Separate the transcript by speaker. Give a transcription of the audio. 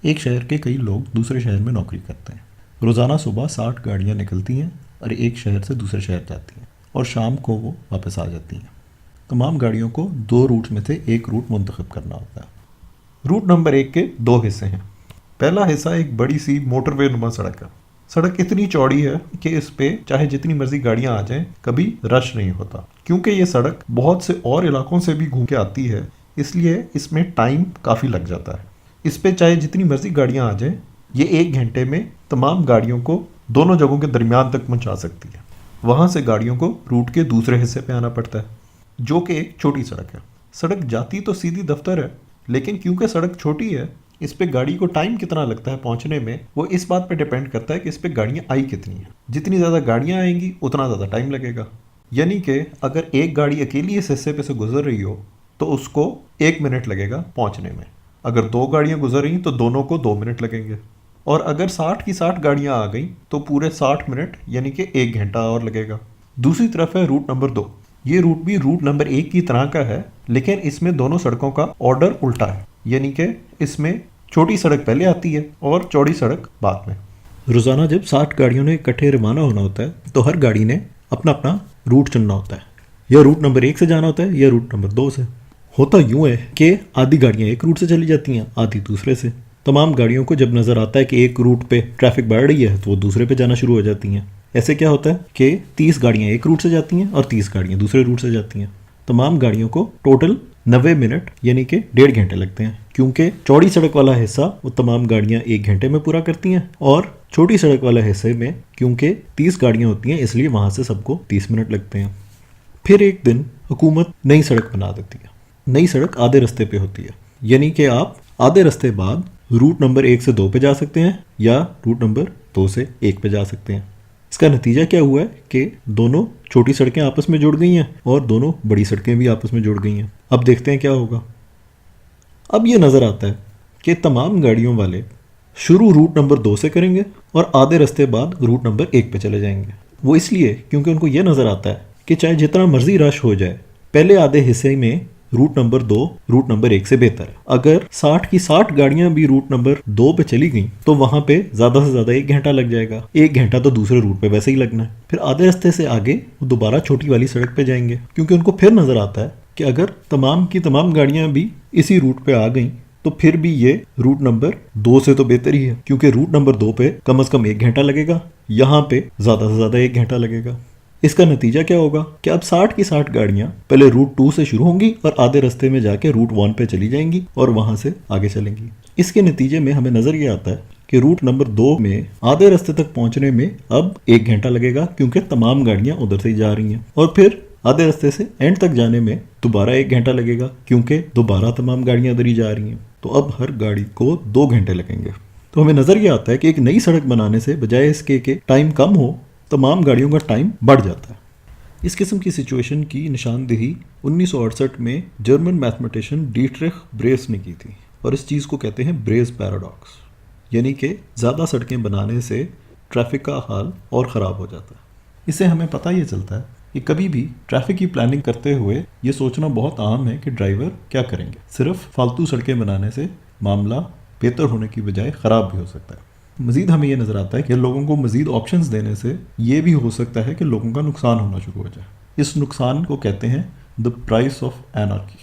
Speaker 1: ایک شہر کے کئی لوگ دوسرے شہر میں نوکری کرتے ہیں. روزانہ صبح 60 گاڑیاں نکلتی ہیں اور ایک شہر سے دوسرے شہر جاتی ہیں اور شام کو وہ واپس آ جاتی ہیں. تمام گاڑیوں کو 2 روٹ میں سے ایک روٹ منتخب کرنا ہوتا ہے. روٹ نمبر 1 کے 2 حصے ہیں. پہلا حصہ ایک بڑی سی موٹر وے نما سڑک ہے. سڑک اتنی چوڑی ہے کہ اس پہ چاہے جتنی مرضی گاڑیاں آ جائیں کبھی رش نہیں ہوتا. کیونکہ یہ سڑک بہت سے اور علاقوں سے بھی گھوم کے آتی ہے اس لیے اس میں ٹائم کافی لگ جاتا ہے. اس پہ چاہے جتنی مرضی گاڑیاں آ جائیں یہ 1 گھنٹے میں تمام گاڑیوں کو دونوں جگہوں کے درمیان تک پہنچا سکتی ہے. وہاں سے گاڑیوں کو روٹ کے دوسرے حصے پہ آنا پڑتا ہے جو کہ ایک چھوٹی سڑک ہے. سڑک جاتی تو سیدھی دفتر ہے لیکن کیونکہ سڑک چھوٹی ہے اس پہ گاڑی کو ٹائم کتنا لگتا ہے پہنچنے میں وہ اس بات پہ ڈیپینڈ کرتا ہے کہ اس پہ گاڑیاں آئی کتنی ہیں. جتنی زیادہ گاڑیاں آئیں گی اتنا زیادہ ٹائم لگے گا. یعنی کہ اگر ایک گاڑی اکیلی اس حصے پہ سے گزر رہی ہو تو اس کو 1 منٹ لگے گا پہنچنے میں. اگر 2 گاڑیاں گزر رہی تو دونوں کو 2 منٹ لگیں گے. اور اگر 60 کی 60 گاڑیاں آ گئیں تو پورے 60 منٹ یعنی کہ 1 گھنٹہ اور لگے گا. دوسری طرف ہے روٹ نمبر 2. یہ روٹ بھی روٹ نمبر 1 کی طرح کا ہے لیکن اس میں دونوں سڑکوں کا آرڈر الٹا ہے. یعنی کہ اس میں چھوٹی سڑک پہلے آتی ہے اور چوڑی سڑک بعد میں. روزانہ جب 60 گاڑیوں نے اکٹھے روانہ ہونا ہوتا ہے تو ہر گاڑی نے اپنا اپنا روٹ چننا ہوتا ہے. یا روٹ نمبر 1 سے جانا ہوتا ہے یا روٹ نمبر 2 سے. ہوتا یوں ہے کہ آدھی گاڑیاں ایک روٹ سے چلی جاتی ہیں آدھی دوسرے سے. تمام گاڑیوں کو جب نظر آتا ہے کہ ایک روٹ پہ ٹریفک بڑھ رہی ہے تو وہ دوسرے پہ جانا شروع ہو جاتی ہیں. ایسے کیا ہوتا ہے کہ 30 گاڑیاں ایک روٹ سے جاتی ہیں اور 30 گاڑیاں دوسرے روٹ سے جاتی ہیں. تمام گاڑیوں کو ٹوٹل 90 منٹ یعنی کہ 1.5 گھنٹے لگتے ہیں کیونکہ چوڑی سڑک والا حصہ وہ تمام گاڑیاں 1 گھنٹے میں پورا کرتی ہیں اور چھوٹی سڑک والا حصے میں کیونکہ 30 گاڑیاں ہوتی ہیں اس لیے وہاں سے سب کو 30 منٹ لگتے ہیں. پھر ایک دن حکومت نئی سڑک بنا دیتی ہے. نئی سڑک آدھے رستے پہ ہوتی ہے یعنی کہ آپ آدھے رستے بعد روٹ نمبر 1 سے 2 پہ جا سکتے ہیں یا روٹ نمبر 2 سے 1 پہ جا سکتے ہیں. اس کا نتیجہ کیا ہوا ہے کہ دونوں چھوٹی سڑکیں آپس میں جڑ گئی ہیں اور دونوں بڑی سڑکیں بھی آپس میں جڑ گئی ہیں. اب دیکھتے ہیں کیا ہوگا. اب یہ نظر آتا ہے کہ تمام گاڑیوں والے شروع روٹ نمبر 2 سے کریں گے اور آدھے رستے بعد روٹ نمبر 1 پہ چلے جائیں گے. وہ اس لیے کیونکہ ان کو یہ نظر آتا ہے کہ چاہے جتنا مرضی رش ہو جائے پہلے آدھے حصے میں روٹ نمبر 2 روٹ نمبر 1 سے بہتر ہے. اگر 60 کی 60 گاڑیاں بھی روٹ نمبر 2 پہ چلی گئیں تو وہاں پہ زیادہ سے زیادہ 1 گھنٹہ لگ جائے گا. 1 گھنٹہ تو دوسرے روٹ پہ ویسے ہی لگنا ہے. پھر آدھے رستے سے آگے وہ دوبارہ چھوٹی والی سڑک پہ جائیں گے کیونکہ ان کو پھر نظر آتا ہے کہ اگر تمام کی تمام گاڑیاں بھی اسی روٹ پہ آ گئیں تو پھر بھی یہ روٹ نمبر 2 سے تو بہتر ہی ہے کیونکہ روٹ نمبر 2 پہ کم از کم 1 گھنٹہ لگے گا, یہاں پہ زیادہ سے زیادہ 1 گھنٹہ لگے گا. اس کا نتیجہ کیا ہوگا کہ اب 60 کی 60 گاڑیاں پہلے روٹ 2 سے شروع ہوں گی اور آدھے رستے میں جا کے روٹ 1 پہ چلی جائیں گی اور وہاں سے آگے چلیں گی. اس کے نتیجے میں ہمیں نظر یہ آتا ہے کہ روٹ نمبر 2 میں آدھے رستے تک پہنچنے میں اب 1 گھنٹہ لگے گا کیونکہ تمام گاڑیاں ادھر سے ہی جا رہی ہیں, اور پھر آدھے رستے سے اینڈ تک جانے میں دوبارہ 1 گھنٹہ لگے گا کیونکہ دوبارہ تمام گاڑیاں ادھر ہی جا رہی ہیں. تو اب ہر گاڑی کو 2 گھنٹے لگیں گے. تو ہمیں نظر یہ آتا ہے کہ ایک نئی سڑک بنانے سے بجائے اس کے کہ ٹائم کم ہو تمام گاڑیوں کا ٹائم بڑھ جاتا ہے. اس قسم کی سچویشن کی نشاندہی 1968 میں جرمن میتھمیٹیشین ڈیٹرخ بریس نے کی تھی اور اس چیز کو کہتے ہیں بریز پیراڈاکس, یعنی کہ زیادہ سڑکیں بنانے سے ٹریفک کا حال اور خراب ہو جاتا ہے. اس سے ہمیں پتہ یہ چلتا ہے کہ کبھی بھی ٹریفک کی پلاننگ کرتے ہوئے یہ سوچنا بہت عام ہے کہ ڈرائیور کیا کریں گے. صرف فالتو سڑکیں بنانے سے معاملہ بہتر ہونے کی بجائے خراب بھی ہو سکتا ہے. مزید ہمیں یہ نظر آتا ہے کہ لوگوں کو مزید آپشنز دینے سے یہ بھی ہو سکتا ہے کہ لوگوں کا نقصان ہونا شروع ہو جائے. اس نقصان کو کہتے ہیں دا پرائس آف اینارکی.